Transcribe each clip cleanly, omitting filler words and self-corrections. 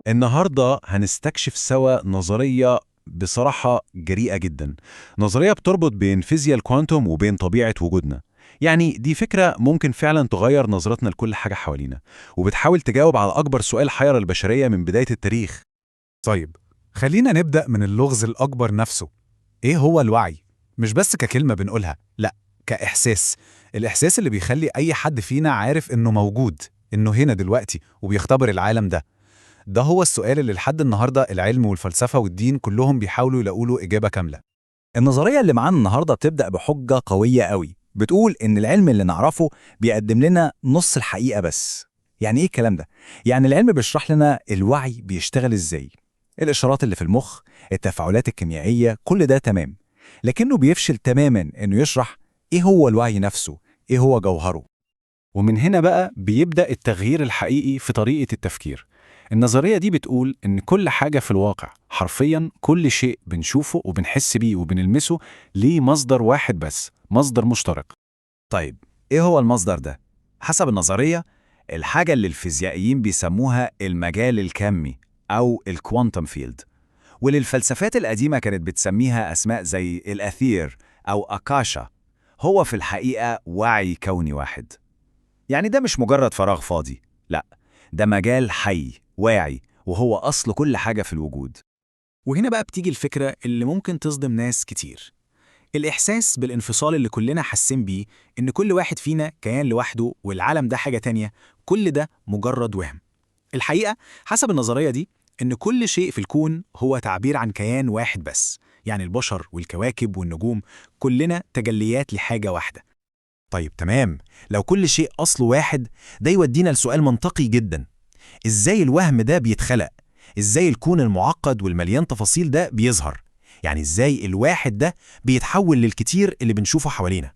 النهاردة هنستكشف سوا نظرية بصراحة جريئة جدا. نظرية بتربط بين فيزياء الكوانتوم وبين طبيعة وجودنا. يعني دي فكرة ممكن فعلا تغير نظرتنا لكل حاجة حوالينا، وبتحاول تجاوب على أكبر سؤال حير البشرية من بداية التاريخ. طيب، خلينا نبدأ من اللغز الأكبر نفسه. إيه هو الوعي؟ مش بس ككلمة بنقولها، لأ، كإحساس. الإحساس اللي بيخلي أي حد فينا عارف إنه موجود، إنه هنا دلوقتي وبيختبر العالم ده. ده هو السؤال اللي لحد النهاردة العلم والفلسفة والدين كلهم بيحاولوا يلاقوا له إجابة كاملة. النظرية اللي معانا النهاردة بتبدأ بحجة قوية قوي، بتقول إن العلم اللي نعرفه بيقدم لنا نص الحقيقة بس. يعني إيه الكلام ده؟ يعني العلم بيشرح لنا الوعي بيشتغل إزاي، الإشارات اللي في المخ، التفاعلات الكيميائية، كل ده تمام. لكنه بيفشل تماما إنه يشرح إيه هو الوعي نفسه، إيه هو جوهره. ومن هنا بقى بيبدأ التغيير الحقيقي في طريقة التفكير. النظرية دي بتقول إن كل حاجة في الواقع، حرفياً كل شيء بنشوفه وبنحس بيه وبنلمسه، ليه مصدر واحد بس، مصدر مشترك. طيب، إيه هو المصدر ده؟ حسب النظرية، الحاجة اللي الفيزيائيين بيسموها المجال الكمي أو الكوانتم فيلد، واللي الفلسفات القديمة كانت بتسميها أسماء زي الأثير أو أكاشا، هو في الحقيقة وعي كوني واحد. يعني ده مش مجرد فراغ فاضي، لا، ده مجال حي واعي، وهو أصل كل حاجة في الوجود. وهنا بقى بتيجي الفكرة اللي ممكن تصدم ناس كتير، الإحساس بالانفصال اللي كلنا حاسين بيه، إن كل واحد فينا كيان لوحده والعالم ده حاجة تانية. كل ده مجرد وهم. الحقيقة حسب النظرية دي إن كل شيء في الكون هو تعبير عن كيان واحد بس، يعني البشر والكواكب والنجوم كلنا تجليات لحاجة واحدة. طيب تمام، لو كل شيء أصله واحد، ده يودينا لسؤال منطقي جدا. إزاي الوهم ده بيتخلق؟ إزاي الكون المعقد والمليان تفاصيل ده بيظهر؟ يعني إزاي الواحد ده بيتحول للكتير اللي بنشوفه حوالينا؟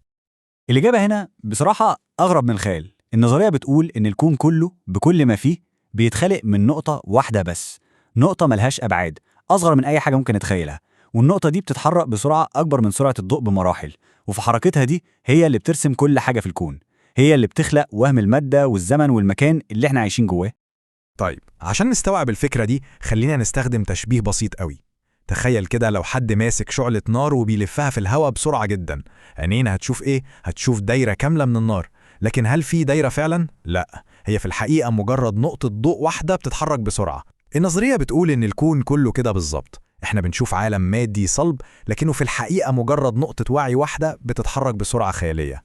الإجابة هنا بصراحة أغرب من الخيال. النظرية بتقول إن الكون كله بكل ما فيه بيتخلق من نقطة واحدة بس، نقطة ملهاش أبعاد، أصغر من أي حاجة ممكن نتخيلها، والنقطة دي بتتحرك بسرعة أكبر من سرعة الضوء بمراحل، وفي حركتها دي هي اللي بترسم كل حاجة في الكون، هي اللي بتخلق وهم المادة والزمن والمكان اللي احنا عايشين جواه. طيب، عشان نستوعب الفكرة دي خلينا نستخدم تشبيه بسيط قوي. تخيل كده لو حد ماسك شعلة نار وبيلفها في الهواء بسرعة جدا، عينينا هتشوف إيه؟ هتشوف دايرة كاملة من النار. لكن هل في دايرة فعلا؟ لا، هي في الحقيقة مجرد نقطة ضوء واحدة بتتحرك بسرعة. النظرية بتقول إن الكون كله كده بالظبط. إحنا بنشوف عالم مادي صلب، لكنه في الحقيقة مجرد نقطة وعي واحدة بتتحرك بسرعة خيالية.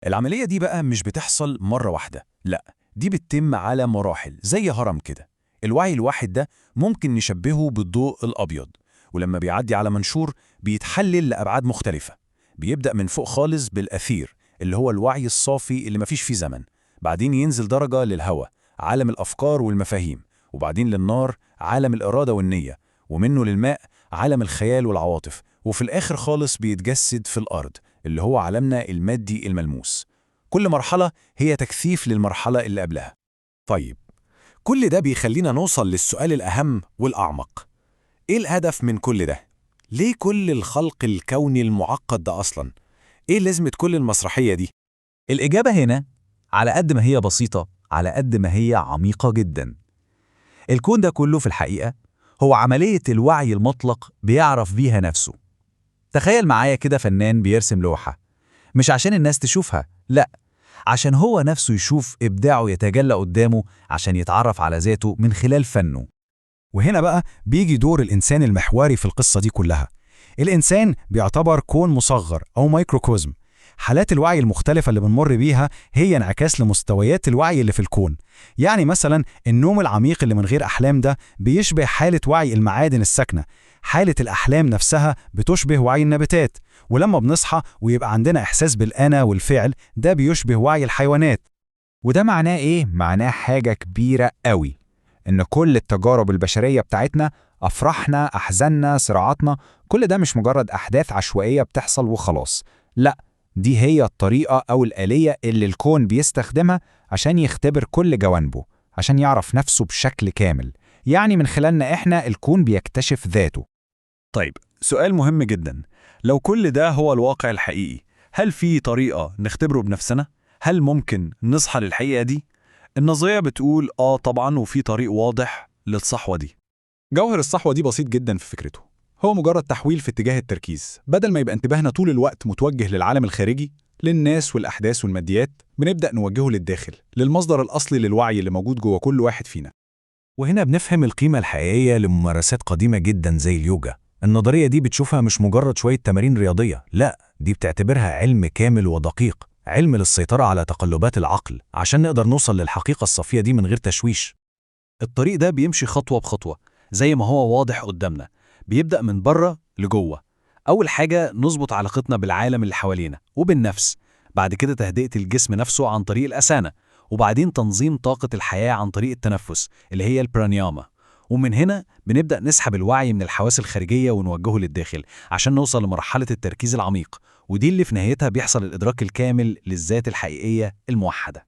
العملية دي بقى مش بتحصل مرة واحدة، لا، دي بتتم على مراحل زي هرم كده. الوعي الواحد ده ممكن نشبهه بالضوء الأبيض، ولما بيعدي على منشور بيتحلل لأبعاد مختلفة. بيبدأ من فوق خالص بالأثير اللي هو الوعي الصافي اللي مفيش فيه زمن، بعدين ينزل درجة للهوى، عالم الأفكار والمفاهيم، وبعدين للنار، عالم الإرادة والنية، ومنه للماء، عالم الخيال والعواطف، وفي الآخر خالص بيتجسد في الأرض اللي هو عالمنا المادي الملموس. كل مرحلة هي تكثيف للمرحلة اللي قبلها. طيب، كل ده بيخلينا نوصل للسؤال الأهم والأعمق. إيه الهدف من كل ده؟ ليه كل الخلق الكوني المعقد ده أصلاً؟ إيه لازمة كل المسرحية دي؟ الإجابة هنا على قد ما هي بسيطة، على قد ما هي عميقة جدا. الكون ده كله في الحقيقة هو عملية الوعي المطلق بيعرف بيها نفسه. تخيل معايا كده فنان بيرسم لوحة، مش عشان الناس تشوفها، لأ، عشان هو نفسه يشوف إبداعه يتجلى قدامه، عشان يتعرف على ذاته من خلال فنه. وهنا بقى بيجي دور الإنسان المحوري في القصة دي كلها. الإنسان بيعتبر كون مصغر أو مايكروكوزم. حالات الوعي المختلفة اللي بنمر بيها هي انعكاس لمستويات الوعي اللي في الكون. يعني مثلا النوم العميق اللي من غير أحلام ده بيشبه حالة وعي المعادن الساكنة. حالة الأحلام نفسها بتشبه وعي النباتات. ولما بنصحى ويبقى عندنا إحساس بالأنا والفعل، ده بيشبه وعي الحيوانات. وده معناه إيه؟ معناه حاجة كبيرة قوي، إن كل التجارب البشرية بتاعتنا، أفراحنا، أحزاننا، صراعاتنا، كل ده مش مجرد أحداث عشوائية بتحصل وخلاص. لأ، دي هي الطريقة أو الآلية اللي الكون بيستخدمها عشان يختبر كل جوانبه، عشان يعرف نفسه بشكل كامل. يعني من خلالنا إحنا الكون بيكتشف ذاته. طيب، سؤال مهم جدا. لو كل ده هو الواقع الحقيقي، هل في طريقة نختبره بنفسنا؟ هل ممكن نصحى للحقيقة دي؟ النظرية بتقول طبعا، وفي طريق واضح للصحوة دي؟ جوهر الصحوة دي بسيط جدا في فكرته، هو مجرد تحويل في اتجاه التركيز. بدل ما يبقى انتباهنا طول الوقت متوجه للعالم الخارجي، للناس والأحداث والماديات، بنبدأ نوجهه للداخل، للمصدر الأصلي للوعي اللي موجود جوه كل واحد فينا. وهنا بنفهم القيمة الحقيقية لممارسات قديمة جدا زي اليوجا. النظرية دي بتشوفها مش مجرد شوية تمارين رياضية، لا، دي بتعتبرها علم كامل ودقيق، علم للسيطرة على تقلبات العقل عشان نقدر نوصل للحقيقة الصافية دي من غير تشويش. الطريق ده بيمشي خطوة بخطوة زي ما هو واضح قدامنا، بيبدأ من بره لجوه. أول حاجة نظبط علاقتنا بالعالم اللي حوالينا وبالنفس، بعد كده تهدئة الجسم نفسه عن طريق الأسانة، وبعدين تنظيم طاقة الحياة عن طريق التنفس اللي هي البرانياما. ومن هنا بنبدأ نسحب الوعي من الحواس الخارجية ونوجهه للداخل عشان نوصل لمرحلة التركيز العميق، ودي اللي في نهايتها بيحصل الإدراك الكامل للذات الحقيقية الموحدة.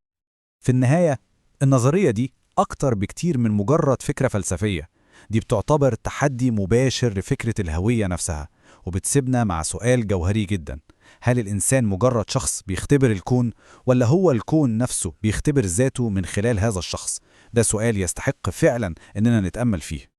في النهاية، النظرية دي أكتر بكتير من مجرد فكرة فلسفية، دي بتعتبر تحدي مباشر لفكرة الهوية نفسها، وبتسيبنا مع سؤال جوهري جدا: هل الإنسان مجرد شخص بيختبر الكون، ولا هو الكون نفسه بيختبر ذاته من خلال هذا الشخص؟ ده سؤال يستحق فعلا إننا نتأمل فيه.